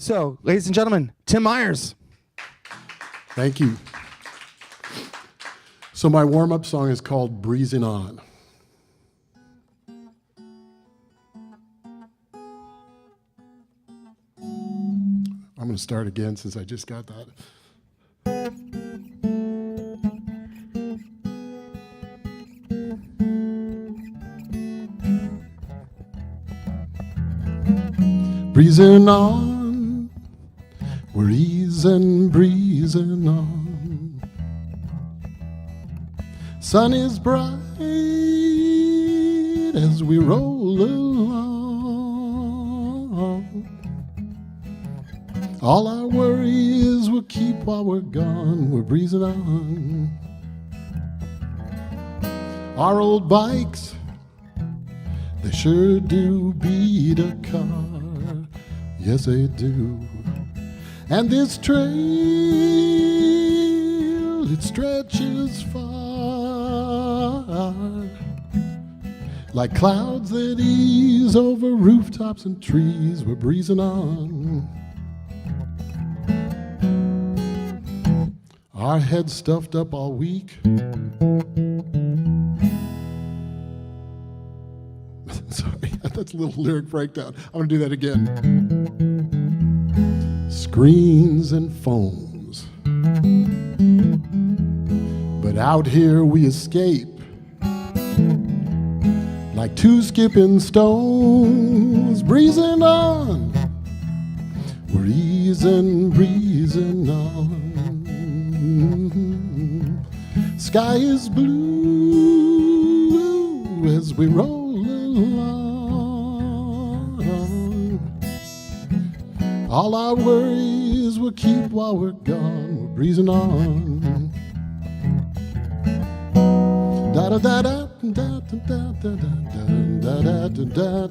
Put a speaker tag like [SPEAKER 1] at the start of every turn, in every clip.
[SPEAKER 1] So, ladies and gentlemen, Tim Myers.
[SPEAKER 2] Thank you. So my warm-up song is called Breezing On. I'm going to start again since I just got that. Breezing on, we're easing, breezing on. Sun is bright as we roll along. All our worries we'll keep while we're gone. We're breezing on. Our old bikes, they sure do beat a car. Yes, they do. And this trail, it stretches far, like clouds that ease over rooftops and trees. We're breezing on. Our heads stuffed up all week. Sorry, that's a little lyric breakdown. I'm going to do that again. Screens and phones, but out here we escape like two skipping stones, breezing on. We're easing, breezing on. Sky is blue as we roll along. All our worries we'll keep while we're gone. We're breezing on. Da da da da da da da da da da da da da da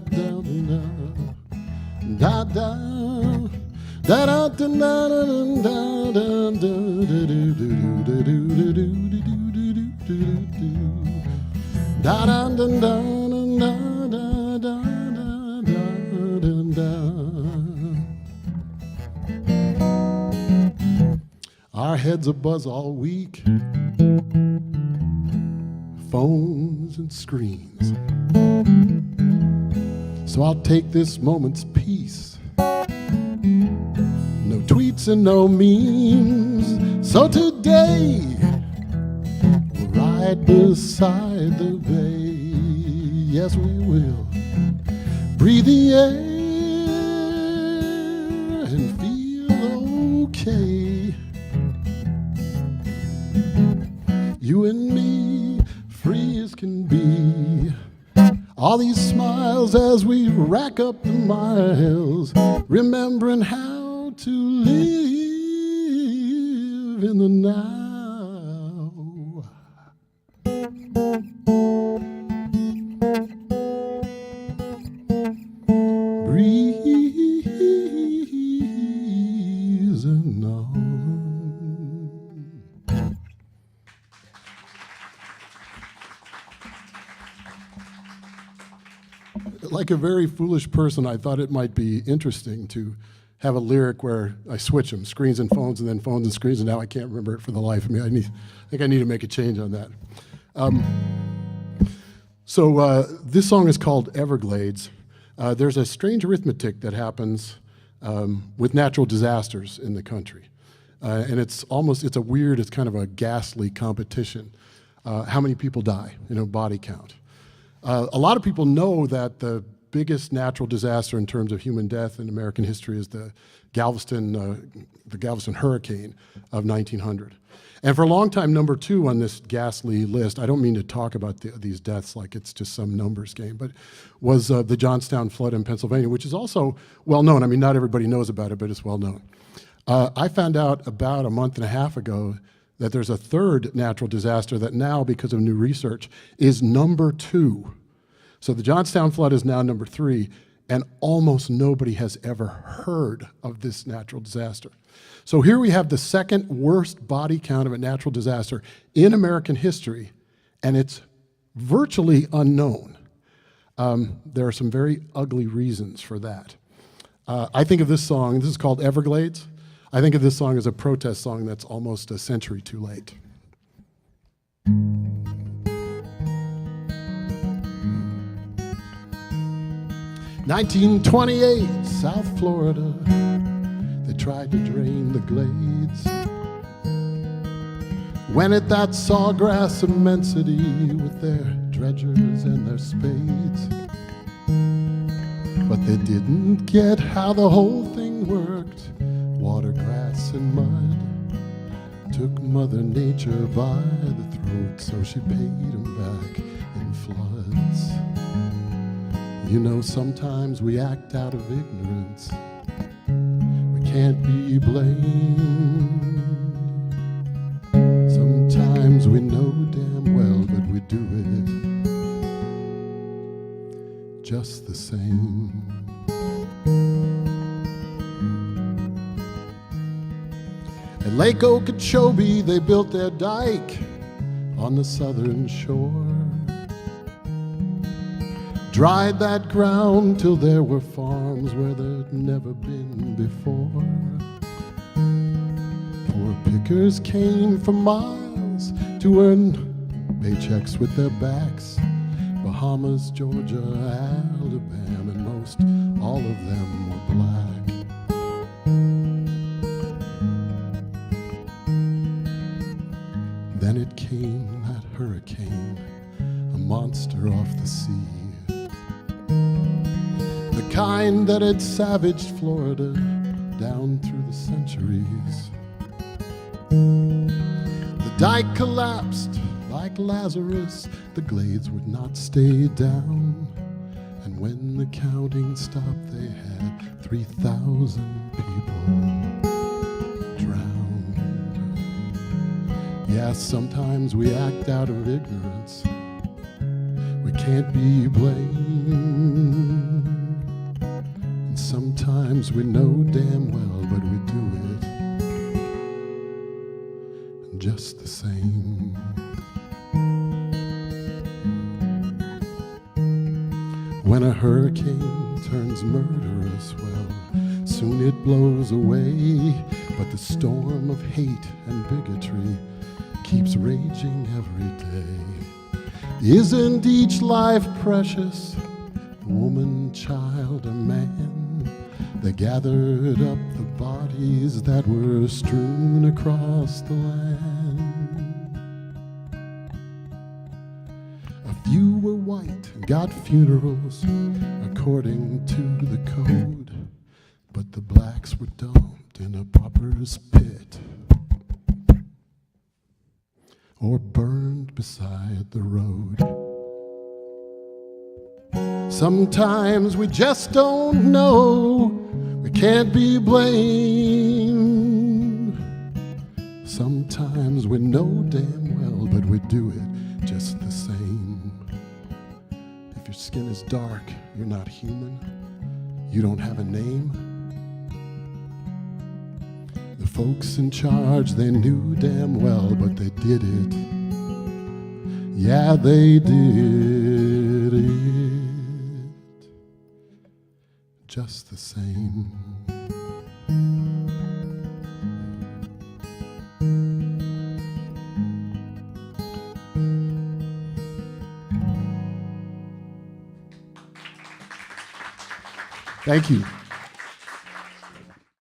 [SPEAKER 2] da da da Our heads abuzz all week, phones and screens. So I'll take this moment's peace. No tweets and no memes. So today we'll ride beside the bay. Yes, we will. Breathe the air and feel okay. You and me, free as can be. All these smiles as we rack up the miles, remembering how to live in the now. Breezing on. Like a very foolish person, I thought it might be interesting to have a lyric where I switch them, screens and phones, and then phones and screens, and now I can't remember it for the life of me. I think I need to make a change on that. This song is called Everglades. There's a strange arithmetic that happens with natural disasters in the country. And it's kind of a ghastly competition. How many people die, body count. A lot of people know that the biggest natural disaster in terms of human death in American history is the Galveston hurricane of 1900. And for a long time, number 2 on this ghastly list, I don't mean to talk about these deaths like it's just some numbers game, but was the Johnstown flood in Pennsylvania, which is also well known. I mean, not everybody knows about it, but it's well known. I found out about a month and a half ago that there's a third natural disaster that now, because of new research, is number 2. So the Johnstown flood is now number 3, and almost nobody has ever heard of this natural disaster. So here we have the second worst body count of a natural disaster in American history, and it's virtually unknown. There are some very ugly reasons for that. I think of this song, this is called Everglades. I think of this song as a protest song that's almost a century too late. 1928, South Florida, they tried to drain the glades. Went at that sawgrass immensity with their dredgers and their spades. But they didn't get how the whole thing worked. Water, grass, and mud took Mother Nature by the throat, so she paid them back in floods. You know, sometimes we act out of ignorance. We can't be blamed. Sometimes we know damn well, but we do it just the same. At Lake Okeechobee, they built their dike on the southern shore. Dried that ground till there were farms where there'd never been before. Poor pickers came for miles to earn paychecks with their backs. Bahamas, Georgia, Alabama, and most all of them were black. Then it came, that hurricane, a monster off the sea. The kind that had savaged Florida down through the centuries. The dike collapsed like Lazarus. The glades would not stay down. And when the counting stopped, they had 3,000 people drowned. Yeah, sometimes we act out of ignorance. We can't be blamed. Sometimes we know damn well, but we do it just the same. When a hurricane turns murderous, well, soon it blows away. But the storm of hate and bigotry keeps raging every day. Isn't each life precious? Woman, child, or man? They gathered up the bodies that were strewn across the land. A few were white and got funerals according to the code, but the blacks were dumped in a pauper's pit or burned beside the road. Sometimes we just don't know. We can't be blamed. Sometimes we know damn well, but we do it just the same. If your skin is dark, you're not human. You don't have a name. The folks in charge, they knew damn well, but they did it. Yeah, they did it just the same. Thank you.